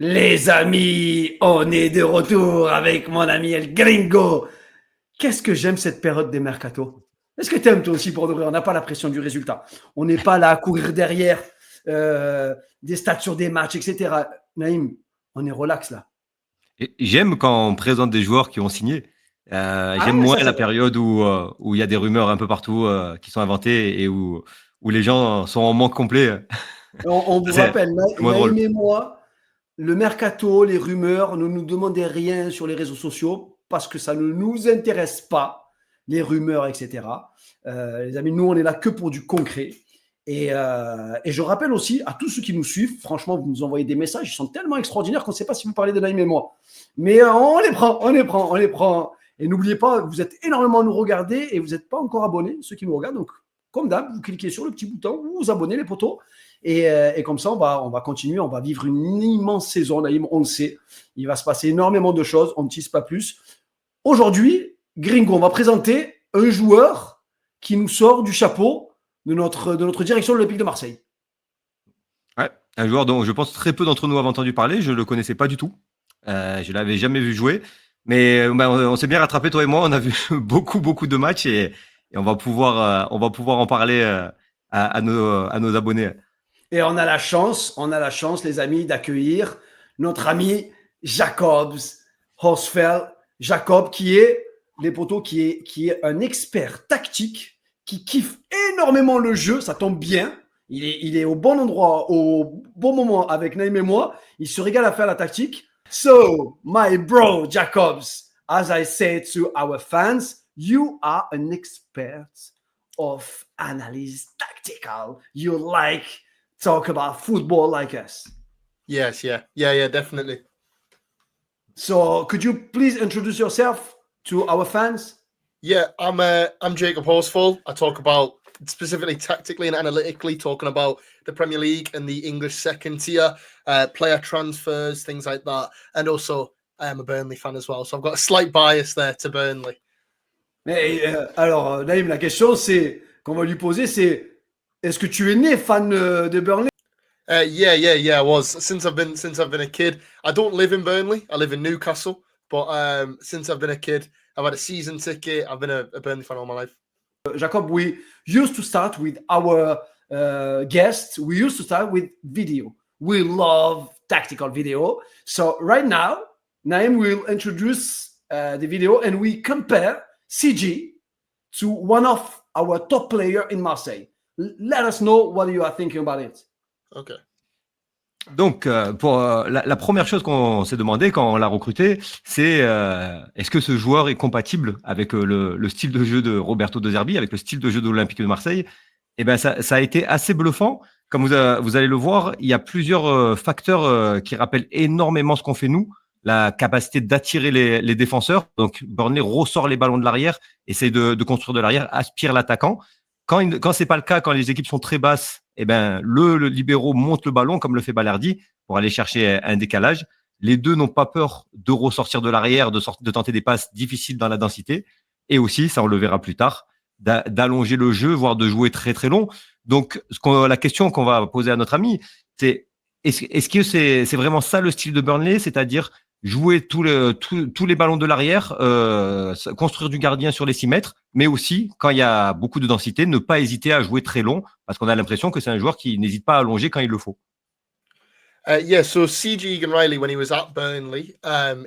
Les amis, on est de retour avec mon ami El Gringo. Qu'est-ce que j'aime cette période des mercato. Est-ce que tu aimes toi aussi pour de vrai? On n'a pas la pression du résultat. On n'est pas là à courir derrière des stats sur des matchs, etc. Naïm, on est relax là. Et j'aime quand on présente des joueurs qui ont signé. Ah J'aime ouais, moins ça c'est la vrai. période où il y a des rumeurs un peu partout qui sont inventées et où les gens sont en manque complet. On vous Ça, c'est rappelle, c'est moins Naïm drôle. et moi, le mercato, les rumeurs, ne nous demandez rien sur les réseaux sociaux parce que ça ne nous intéresse pas, les rumeurs, etc. Les amis, nous, on est là que pour du concret. Et je rappelle aussi à tous ceux qui nous suivent, franchement, vous nous envoyez des messages, ils sont tellement extraordinaires qu'on ne sait pas si vous parlez de Naïm et moi. Mais on les prend, on les prend, on les prend. Et n'oubliez pas, vous êtes énormément à nous regarder et vous n'êtes pas encore abonnés, ceux qui nous regardent. Donc, comme d'hab, vous cliquez sur le petit bouton, vous vous abonnez, les potos. Et comme ça, on va continuer, on va vivre une immense saison, Naïm, on le sait. Il va se passer énormément de choses, on ne tease pas plus. Aujourd'hui, Gringo, on va présenter un joueur qui nous sort du chapeau de notre direction de l'Olympique de Marseille. Ouais, un joueur dont je pense très peu d'entre nous avaient entendu parler. Je ne le connaissais pas du tout. Je l'avais jamais vu jouer. Mais on s'est bien rattrapé, toi et moi. On a vu beaucoup de matchs et on va pouvoir en parler à nos abonnés. Et on a la chance, les amis, d'accueillir notre ami Jacobs Hosfeld. Jacob, qui est, les potos, qui est un expert tactique, qui kiffe énormément le jeu, ça tombe bien. Il est au bon endroit, au bon moment avec Naïm et moi. Il se régale à faire la tactique. So, my bro, Jacobs, as I say to our fans, you are an expert of analysis tactical. You like talk about football like us. Yes, yeah, definitely. So, could you please introduce yourself to our fans? Yeah, I'm Jacob Horsfall. I talk about specifically tactically and analytically, talking about the Premier League and the English second tier, player transfers, things like that. And also, I am a Burnley fan as well, so I've got a slight bias there to Burnley. Mais, alors, Naïm, la question qu'on va lui poser, c'est est-ce que tu es né fan de Burnley? Yeah, I was since I've been a kid. I don't live in Burnley. I live in Newcastle, but since I've been a kid, I've had a season ticket. I've been a Burnley fan all my life. Jacob, we used to start with our guests. We used to start with video. We love tactical video. So right now, Naim will introduce the video and we compare CJ to one of our top player in Marseille. Let us know what you are thinking about it. Okay. Donc, pour la première chose qu'on s'est demandé quand on l'a recruté, c'est est-ce que ce joueur est compatible avec le style de jeu de Roberto De Zerbi, avec le style de jeu de l'Olympique de Marseille. Et ben ça a été assez bluffant. Comme vous allez le voir, il y a plusieurs facteurs qui rappellent énormément ce qu'on fait nous. La capacité d'attirer les défenseurs. Donc, Burnley ressort les ballons de l'arrière, essaye de construire de l'arrière, aspire l'attaquant. Quand c'est pas le cas, quand les équipes sont très basses, eh ben le libéro monte le ballon comme le fait Balerdi pour aller chercher un décalage. Les deux n'ont pas peur de ressortir de l'arrière, de tenter des passes difficiles dans la densité et aussi, ça on le verra plus tard, d'allonger le jeu, voire de jouer très très long. Donc la question qu'on va poser à notre ami, c'est est-ce que c'est vraiment ça le style de Burnley, c'est-à-dire jouer tous les ballons de l'arrière, construire du gardien sur les 6 mètres, mais aussi, quand il y a beaucoup de densité, ne pas hésiter à jouer très long, parce qu'on a l'impression que c'est un joueur qui n'hésite pas à allonger quand il le faut. So CJ Egan-Riley, when he was at Burnley,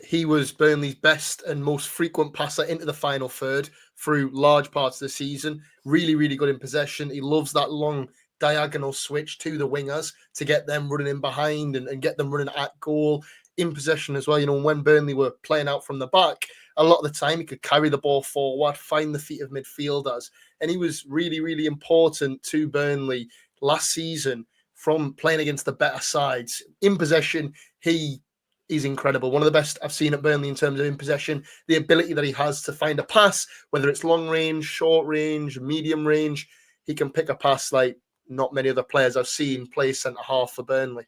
he was Burnley's best and most frequent passer into the final third through large parts of the season. Really, really good in possession. He loves that long diagonal switch to the wingers to get them running in behind and get them running at goal. In possession as well, when Burnley were playing out from the back, a lot of the time he could carry the ball forward, find the feet of midfielders, and he was really, really important to Burnley last season from playing against the better sides. In possession, he is incredible. One of the best I've seen at Burnley in terms of in possession, the ability that he has to find a pass, whether it's long range, short range, medium range, he can pick a pass like not many other players I've seen play centre-half for Burnley.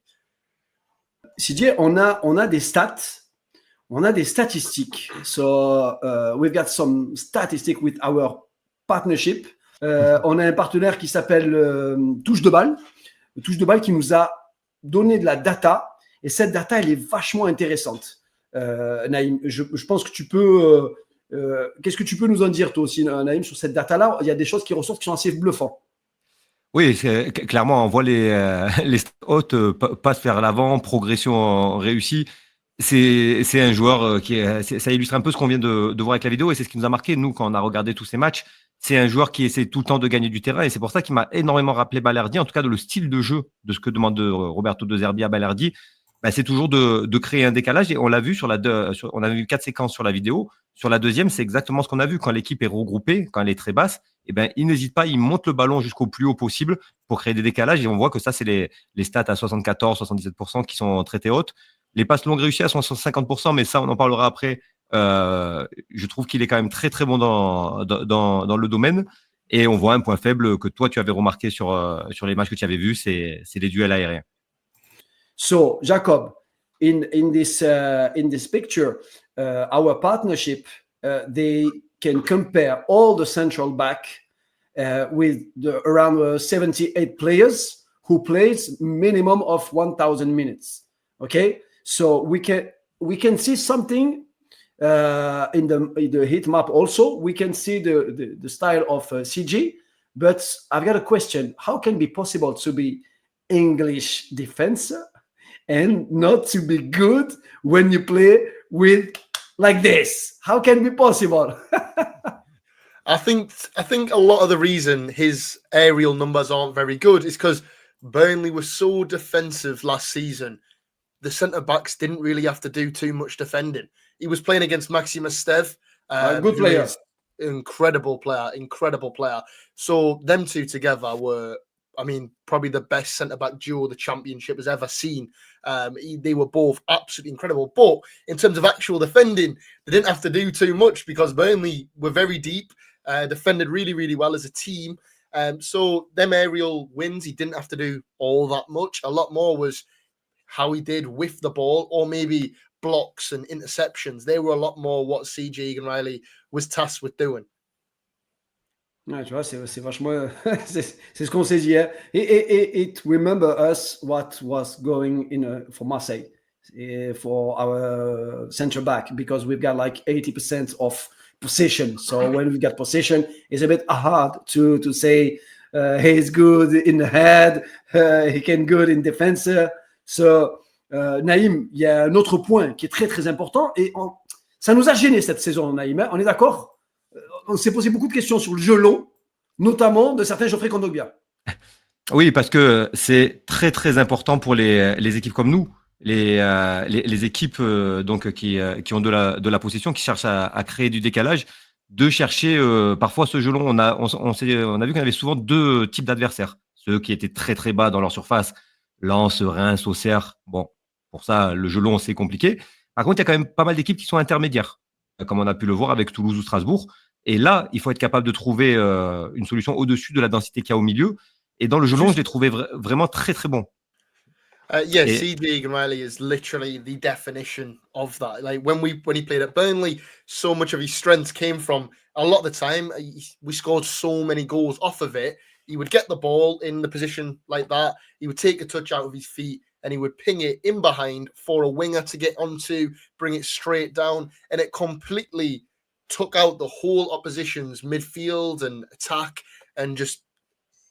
CJ, on a des stats, on a des statistiques. So we've got some statistics with our partnership. On a un partenaire qui s'appelle Touche de balle qui nous a donné de la data. Et cette data, elle est vachement intéressante. Naïm, je pense que tu peux... qu'est-ce que tu peux nous en dire, toi aussi, Naïm, sur cette data-là? Il y a des choses qui ressortent qui sont assez bluffantes. Oui, clairement, on voit les stats hautes, passe vers l'avant, progression réussie. C'est un joueur ça illustre un peu ce qu'on vient de voir avec la vidéo et c'est ce qui nous a marqué, nous, quand on a regardé tous ces matchs. C'est un joueur qui essaie tout le temps de gagner du terrain et c'est pour ça qu'il m'a énormément rappelé Balerdi, en tout cas de le style de jeu de ce que demande Roberto De Zerbi à Balerdi. Bah, c'est toujours de créer un décalage et on l'a vu on a vu 4 séquences sur la vidéo. Sur la deuxième, c'est exactement ce qu'on a vu. Quand l'équipe est regroupée, quand elle est très basse, eh ben, il n'hésite pas, il monte le ballon jusqu'au plus haut possible pour créer des décalages et on voit que ça, c'est les stats à 74, 77% qui sont traitées hautes. Les passes longues réussies à 50%, mais ça, on en parlera après. Je trouve qu'il est quand même très, très bon dans le domaine. Et on voit un point faible que toi, tu avais remarqué sur les matchs que tu avais vus, c'est les duels aériens. So, Jacob, in this picture, our partnership, they can compare all the central back with around 78 players who plays minimum of 1,000 minutes. Okay, so we can see something in the heat map. Also, we can see the style of CJ. But I've got a question: how can it be possible to be English defenser and not to be good when you play with like this? How can it be possible? I think a lot of the reason his aerial numbers aren't very good is because Burnley was so defensive last season. The centre backs didn't really have to do too much defending. He was playing against Maxime Esteve, Good player, incredible player. So them two together were, I mean, probably the best centre back duo the Championship has ever seen. They were both absolutely incredible. But in terms of actual defending, they didn't have to do too much because Burnley were very deep, defended really, really well as a team. So them aerial wins, he didn't have to do all that much. A lot more was how he did with the ball, or maybe blocks and interceptions. They were a lot more what CJ Egan-Riley was tasked with doing. Ouais, tu vois, c'est vachement. c'est ce qu'on s'est dit. Hein? It remember us what was going in for Marseille for our center back, because we've got like 80% of possession. So when we've got possession, it's a bit hard to say he's good in the head, he can good in defense. So, Naïm, il y a un autre point qui est très très important et ça nous a gêné cette saison, Naïm. Hein? On est d'accord? On s'est posé beaucoup de questions sur le jeu long, notamment de certains Geoffrey Kondogbia. Oui, parce que c'est très très important pour les équipes comme nous, les équipes donc qui ont de la possession, qui cherchent à créer du décalage, de chercher parfois ce jeu long. On a vu qu'on avait souvent deux types d'adversaires, ceux qui étaient très très bas dans leur surface, Lens, Reims, Auxerre. Bon, pour ça le jeu long c'est compliqué. Par contre, il y a quand même pas mal d'équipes qui sont intermédiaires, comme on a pu le voir avec Toulouse ou Strasbourg. Et là, il faut être capable de trouver une solution au-dessus de la densité qu'il y a au milieu. Et dans le jeu long, je l'ai trouvé vraiment très, très bon. CJ Egan-Riley is literally the definition of that. Like when he played at Burnley, so much of his strength came from, a lot of the time, we scored so many goals off of it. He would get the ball in the position like that. He would take a touch out of his feet and he would ping it in behind for a winger to get onto, bring it straight down. And it completely took out the whole opposition's midfield and attack and just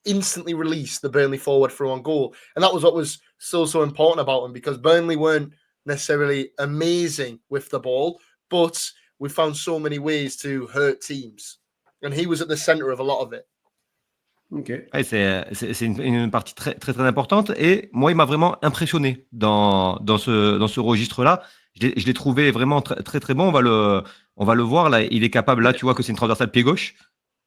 instantly released the Burnley forward through on goal. And that was what was so important about him, because Burnley weren't necessarily amazing with the ball, but we found so many ways to hurt teams. And he was at the center of a lot of it. Okay. Ouais, c'est une partie très, très, très importante. Et moi, il m'a vraiment impressionné dans ce registre-là. Je l'ai trouvé vraiment très, très, très bon. On va le voir. Là, il est capable. Là, tu vois que c'est une transversale pied gauche.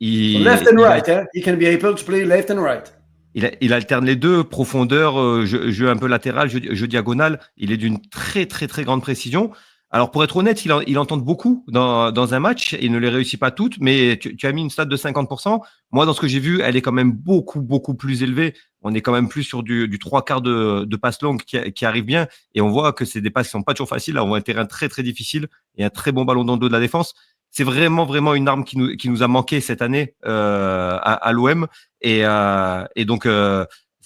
Left and right. He can be able to play left and right. Il alterne les deux, profondeur, jeu un peu latéral, jeu diagonal. Il est d'une très, très, très grande précision. Alors, pour être honnête, il en tente beaucoup dans un match. Il ne les réussit pas toutes, mais tu as mis une stat de 50%. Moi, dans ce que j'ai vu, elle est quand même beaucoup, beaucoup plus élevée. On est quand même plus sur du 3/4 de passes longues qui arrivent bien. Et on voit que c'est des passes qui sont pas toujours faciles. Là, on voit un terrain très, très difficile et un très bon ballon dans le dos de la défense. C'est vraiment, vraiment une arme qui nous a manqué cette année à l'OM. Et donc,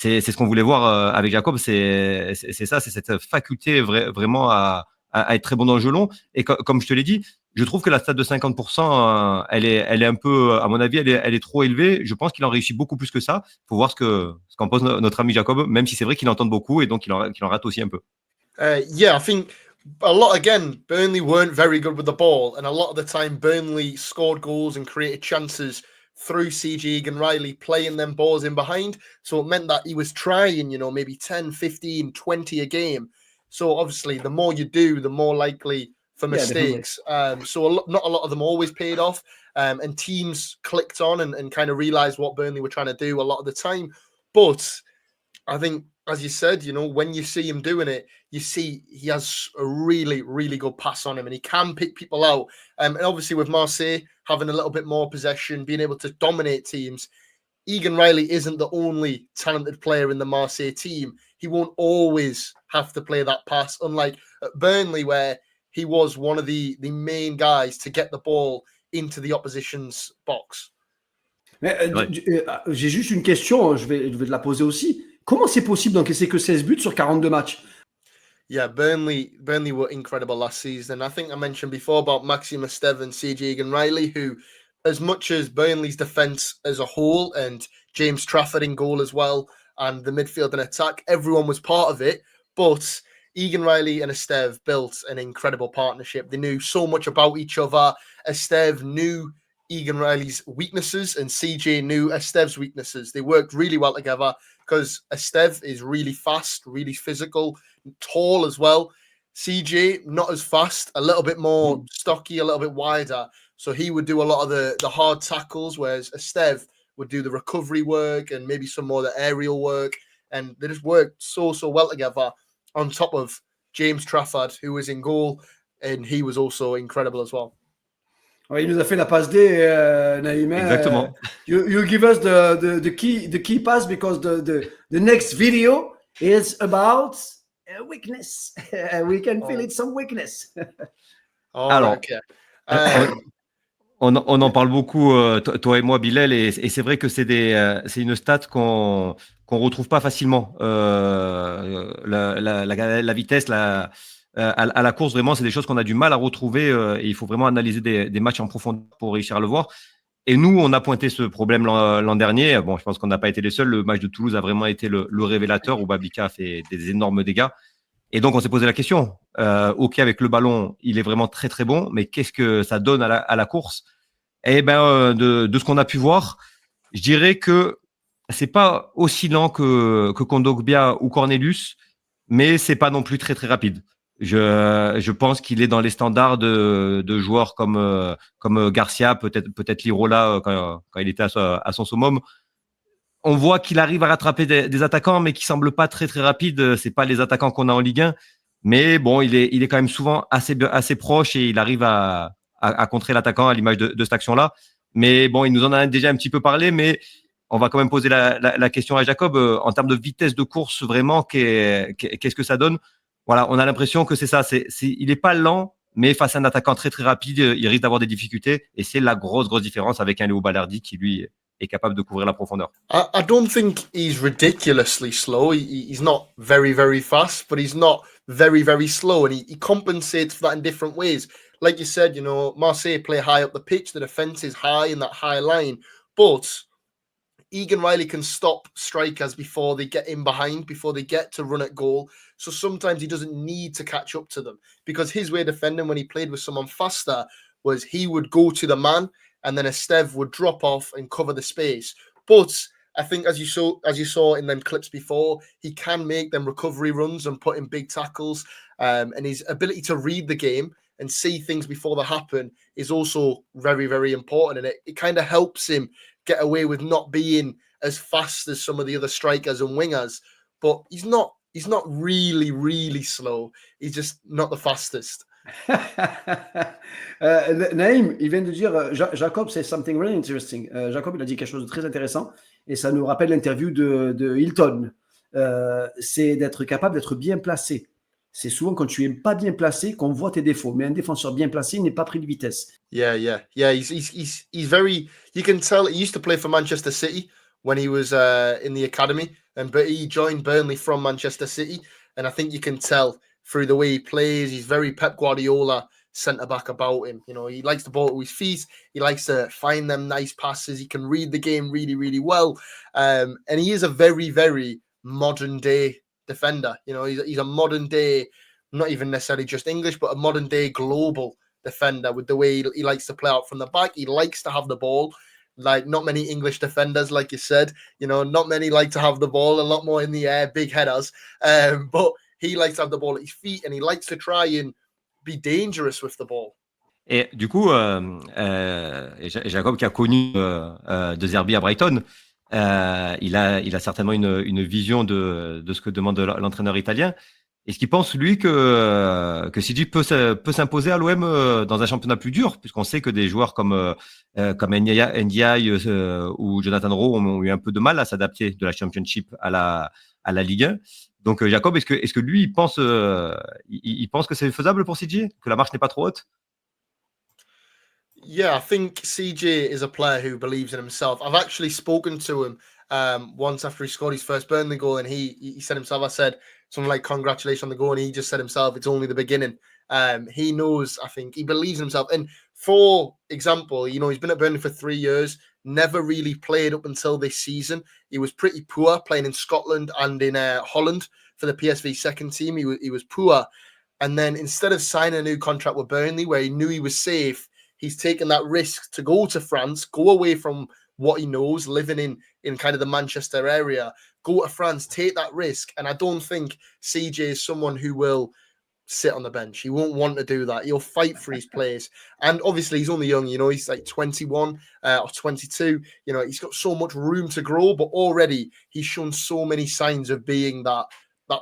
c'est ce qu'on voulait voir avec Jacob, c'est ça, c'est cette faculté vraiment à être très bon dans le jeu long. Et comme je te l'ai dit, je trouve que la stat de 50%, elle est un peu, à mon avis, elle est trop élevée. Je pense qu'il en réussit beaucoup plus que ça. Faut voir ce qu'en pense notre ami Jacob, même si c'est vrai qu'il en tente beaucoup et donc qu'il en rate aussi un peu. Yeah, I think a lot again. Burnley weren't very good with the ball, and a lot of the time, Burnley scored goals and created chances through CJ Egan-Riley playing them balls in behind. So it meant that he was trying, maybe 10, 15, 20 a game. So obviously, the more you do, the more likely for mistakes. So not a lot of them always paid off, and teams clicked on and kind of realized what Burnley were trying to do a lot of the time. But I think, as you said, when you see him doing it, you see he has a really, really good pass on him and he can pick people out. And obviously with Marseille having a little bit more possession, being able to dominate teams, Egan Riley isn't the only talented player in the Marseille team. He won't always have to play that pass, unlike at Burnley, where he was one of the main guys to get the ball into the opposition's box. J'ai juste une question, je vais te la poser aussi. Comment c'est possible d'encaisser que 16 buts sur 42 matchs? Yeah, Burnley were incredible last season. I think I mentioned before about Maxime Esteve and CJ Egan-Riley, who, as much as Burnley's defence as a whole and James Trafford in goal as well, and the midfield and attack, everyone was part of it. But Egan-Riley and Esteve built an incredible partnership. They knew so much about each other. Esteve knew Egan-Riley's weaknesses and CJ knew Esteve's weaknesses. They worked really well together because Esteve is really fast, really physical, tall as well. CJ, not as fast, a little bit more stocky, a little bit wider. So he would do a lot of the hard tackles, whereas Esteve would do the recovery work and maybe some more of the aerial work. And they just worked so well together on top of James Trafford, who was in goal, and he was also incredible as well. Ouais, il nous a fait la passe D, Naïm. Exactement. You give us the key pass because the next video is about weakness. We can feel it, some weakness. Alors, okay. on en parle beaucoup, toi et moi, Bilal, et c'est vrai que c'est une stat qu'on retrouve pas facilement. La vitesse, à la course, vraiment, c'est des choses qu'on a du mal à retrouver et il faut vraiment analyser des matchs en profondeur pour réussir à le voir. Et nous, on a pointé ce problème l'an dernier. Bon, je pense qu'on n'a pas été les seuls. Le match de Toulouse a vraiment été le révélateur où Babica a fait des énormes dégâts. Et donc, on s'est posé la question. OK, avec le ballon, il est vraiment très, très bon, mais qu'est-ce que ça donne à la course? Eh ben, de ce qu'on a pu voir, je dirais que c'est pas aussi lent que Kondogbia ou Cornelius, mais c'est pas non plus très, très rapide. Je pense qu'il est dans les standards de joueurs comme Garcia, peut-être Lirola quand il était à son summum. On voit qu'il arrive à rattraper des attaquants, mais qui semblent pas très très rapides. C'est pas les attaquants qu'on a en Ligue 1, mais bon, il est quand même souvent assez proche et il arrive à contrer l'attaquant à l'image de cette action-là. Mais bon, il nous en a déjà un petit peu parlé, mais on va quand même poser la question à Jacob. En termes de vitesse de course, vraiment, qu'est-ce que ça donne? Voilà, on a l'impression que c'est ça. Il n'est pas lent, mais face à un attaquant très très rapide, il risque d'avoir des difficultés. Et c'est la grosse différence avec un Léo Balerdi qui, lui, est capable de couvrir la profondeur. I don't think he's ridiculously slow. He's not very, very fast, but he's not very, very slow. And he compensates for that in different ways. Like you said, Marseille play high up the pitch. The defence is high in that high line. But Egan Riley can stop strikers before they get in behind, before they get to run at goal. So sometimes he doesn't need to catch up to them because his way of defending when he played with someone faster was he would go to the man and then Esteve would drop off and cover the space. But I think as you saw in them clips before, he can make them recovery runs and put in big tackles. And his ability to read the game and see things before they happen is also very, very important. And it kind of helps him get away with not being as fast as some of the other strikers and wingers. But he's not really, really slow. He's just not the fastest. Naïm, il vient de dire, Jacob said something really interesting. Jacob, il a dit quelque chose de très intéressant et ça nous rappelle l'interview de Hilton. C'est d'être capable d'être bien placé. C'est souvent quand tu n'es pas bien placé qu'on voit tes défauts. Mais un défenseur bien placé n'est pas pris de vitesse. Yeah. He's very. You can tell he used to play for Manchester City when he was in the academy, but he joined Burnley from Manchester City, and I think you can tell through the way he plays. He's very Pep Guardiola centre-back about him. You know, he likes the ball to his feet. He likes to find them nice passes. He can read the game really, really well. And he is a very, very modern-day defender. You know, he's a modern-day, not even necessarily just English, but a modern-day global defender with the way he likes to play out from the back. He likes to have the ball. Like, not many English defenders, like you said. You know, not many like to have the ball, a lot more in the air, big headers. But he likes to have the ball at his feet, and he likes to try and be dangerous with the ball. Et du coup, Jacob qui a connu De Zerbi à Brighton, il a certainement une vision de ce que demande l'entraîneur italien. Est-ce qu'il pense, lui, que CJ peut s'imposer à l'OM dans un championnat plus dur, puisqu'on sait que des joueurs comme Ndiaye ou Jonathan Rowe ont eu un peu de mal à s'adapter de la Championship à la Ligue 1. Donc, Jacob, est-ce que lui, il pense que c'est faisable pour CJ, que la marche n'est pas trop haute? Yeah, I think CJ is a player who believes in himself. I've actually spoken to him once after he scored his first Burnley goal, and he said himself, I said something like, congratulations on the goal, and he just said himself, it's only the beginning. He knows, I think, he believes in himself. And for example, you know, he's been at Burnley for 3 years, never really played up until this season. He was pretty poor playing in Scotland and in Holland for the PSV second team. He was poor. And then instead of signing a new contract with Burnley, where he knew he was safe, he's taken that risk to go to France, go away from what he knows, living in kind of the Manchester area, go to France, take that risk. And I don't think CJ is someone who will sit on the bench. He won't want to do that. He'll fight for his place. And obviously he's only young, you know, he's like 21 or 22. You know, he's got so much room to grow, but already he's shown so many signs of being that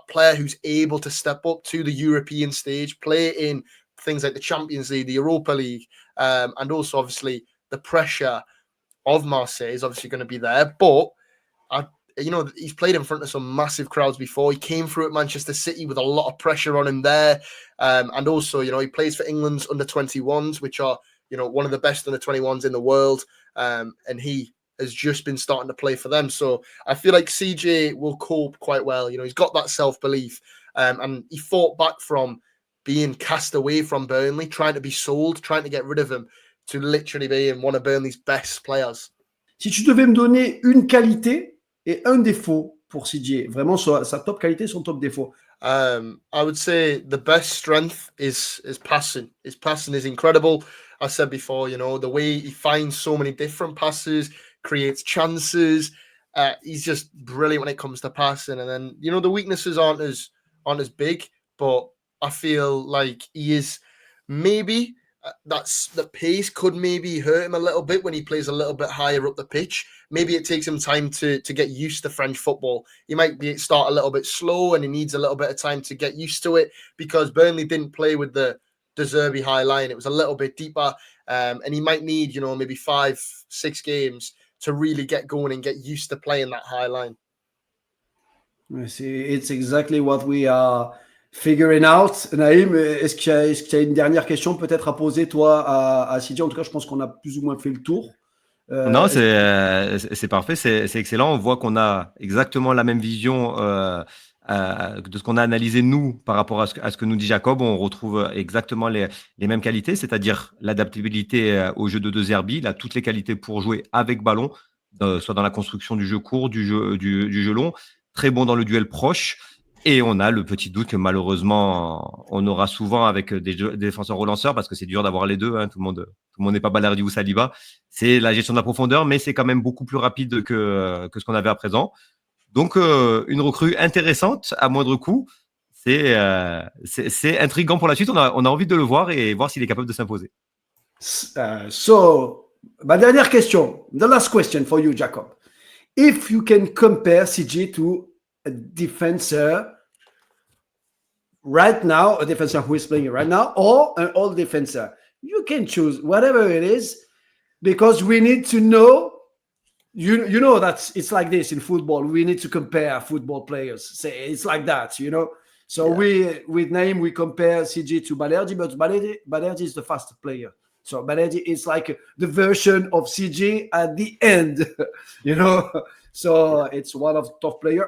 player who's able to step up to the European stage, play in things like the Champions League, the Europa League, and also obviously the pressure of Marseille is obviously going to be there. But you know, he's played in front of some massive crowds before. He came through at Manchester City with a lot of pressure on him there. And also, you know, he plays for England's under-21s, which are, you know, one of the best under-21s in the world. And he has just been starting to play for them. So I feel like CJ will cope quite well. You know, he's got that self-belief. And he fought back from being cast away from Burnley, trying to be sold, trying to get rid of him, to literally being one of Burnley's best players. Si tu devais me donner une qualité et un défaut pour CJ, vraiment sa top qualité, son top défaut. I would say the best strength is passing. His passing is incredible. I said before, you know, the way he finds so many different passes, creates chances. He's just brilliant when it comes to passing. And then, you know, the weaknesses aren't as big, but I feel like he is maybe the pace could maybe hurt him a little bit when he plays a little bit higher up the pitch. Maybe it takes him time to get used to French football. He might start a little bit slow, and he needs a little bit of time to get used to it, because Burnley didn't play with the De Zerbi high line. It was a little bit deeper, and he might need, you know, maybe 5-6 games to really get going and get used to playing that high line. It's exactly what we are figuring out. Naïm, est-ce qu'il y a une dernière question peut-être à poser, toi, à CJ? En tout cas, je pense qu'on a plus ou moins fait le tour. Non, c'est parfait, c'est excellent. On voit qu'on a exactement la même vision de ce qu'on a analysé, nous, par rapport à ce que nous dit Jacob. On retrouve exactement les mêmes qualités, c'est-à-dire l'adaptabilité au jeu de De Zerbi. Il a toutes les qualités pour jouer avec ballon, soit dans la construction du jeu court, du jeu long, très bon dans le duel proche. Et on a le petit doute que malheureusement on aura souvent avec des défenseurs relanceurs, parce que c'est dur d'avoir les deux, hein. Tout le monde n'est pas Balerdi ou Saliba. C'est la gestion de la profondeur, mais c'est quand même beaucoup plus rapide que ce qu'on avait à présent. Donc une recrue intéressante à moindre coût. C'est intriguant pour la suite. On a envie de le voir et voir s'il est capable de s'imposer. So, ma dernière question, the last question for you, Jacob. If you can compare CJ to a defender right now, a defender who is playing right now, or an old defender, you can choose whatever it is, because we need to know. You know that it's like this in football. We need to compare football players. It's like that, you know. So yeah. With Naim, we compare CJ to Balerdi, but Balerdi is the fastest player. So Balerdi is like the version of CJ at the end, you know. So it's one of the top players.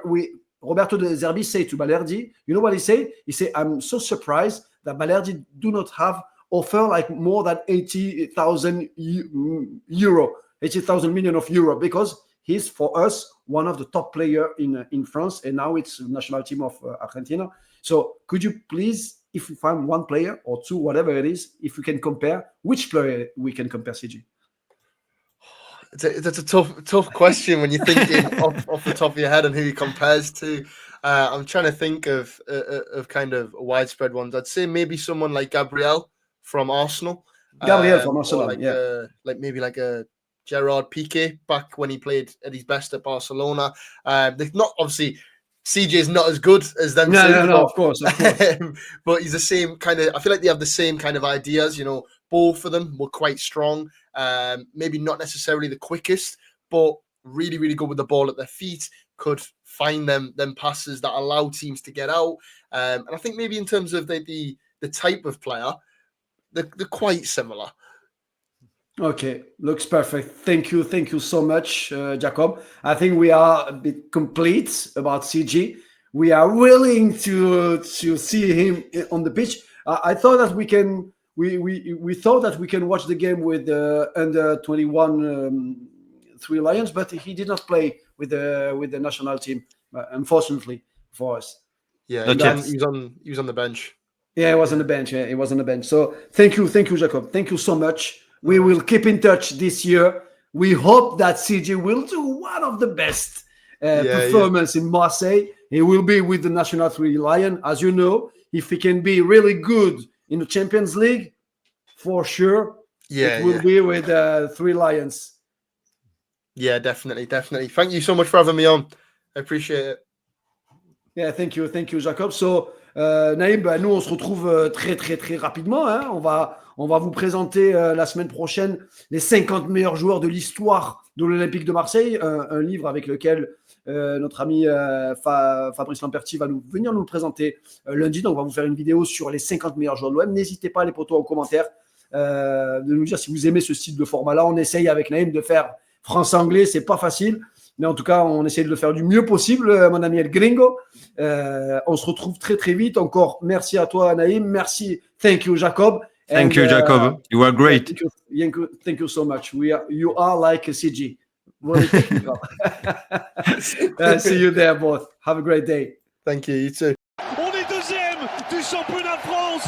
Roberto De Zerbi say to Balerdi, you know what he say? He say, I'm so surprised that Balerdi do not have offer like more than 80,000 euro, 80,000 million of euro, because he's for us one of the top player in France, and now it's the national team of Argentina. So could you please, if you find one player or two, whatever it is, if we can compare, which player we can compare CJ? That's a tough question when you're thinking off the top of your head on who he compares to. I'm trying to think of kind of widespread ones. I'd say maybe someone like Gabriel from Arsenal. Gabriel from Arsenal, like maybe like a Gerard Piqué back when he played at his best at Barcelona. They're not obviously. CJ is not as good as them. No, of course. But he's the same kind of. I feel like they have the same kind of ideas. You know, both of them were quite strong. Maybe not necessarily the quickest, but really, really good with the ball at their feet. Could find them passes that allow teams to get out. And I think maybe in terms of the type of player, they're quite similar. Okay, looks perfect. Thank you so much, Jacob. I think we are a bit complete about CJ. We are willing to see him on the pitch. I thought that we can. We thought that we can watch the game with under 21 Three Lions, but he did not play with the national team, unfortunately for us. Yeah, he was on the bench. Yeah, he was on the bench. Yeah, he was on the bench. So thank you, Jacob. Thank you so much. We will keep in touch this year. We hope that CJ will do one of the best performance in Marseille. He will be with the national Three Lion, as you know. If he can be really good in the Champions League, for sure, it will be with Three Lions. Yeah, definitely. Thank you so much for having me on. I appreciate it. Yeah, thank you, Jacob. So, Naïm, nous, on se retrouve très, très, très rapidement. Hein. On va vous présenter la semaine prochaine les 50 meilleurs joueurs de l'histoire de l'Olympique de Marseille, un livre avec lequel notre ami Fabrice Lamperti va venir nous le présenter lundi. Donc, on va vous faire une vidéo sur les 50 meilleurs joueurs de l'OM. N'hésitez pas, les potos, en commentaire, de nous dire si vous aimez ce style de format-là. On essaye avec Naïm de faire français-anglais, c'est pas facile. Mais en tout cas, on essaie de le faire du mieux possible, mon ami El Gringo. On se retrouve très, très vite. Encore, merci à toi, Naïm. Merci. Thank you, Jacob. Thank you, Jacob. You are great. Thank you so much. You are like a CG. Really technical. See you there, both. Have a great day. Thank you. You too. On est deuxième du championnat de France.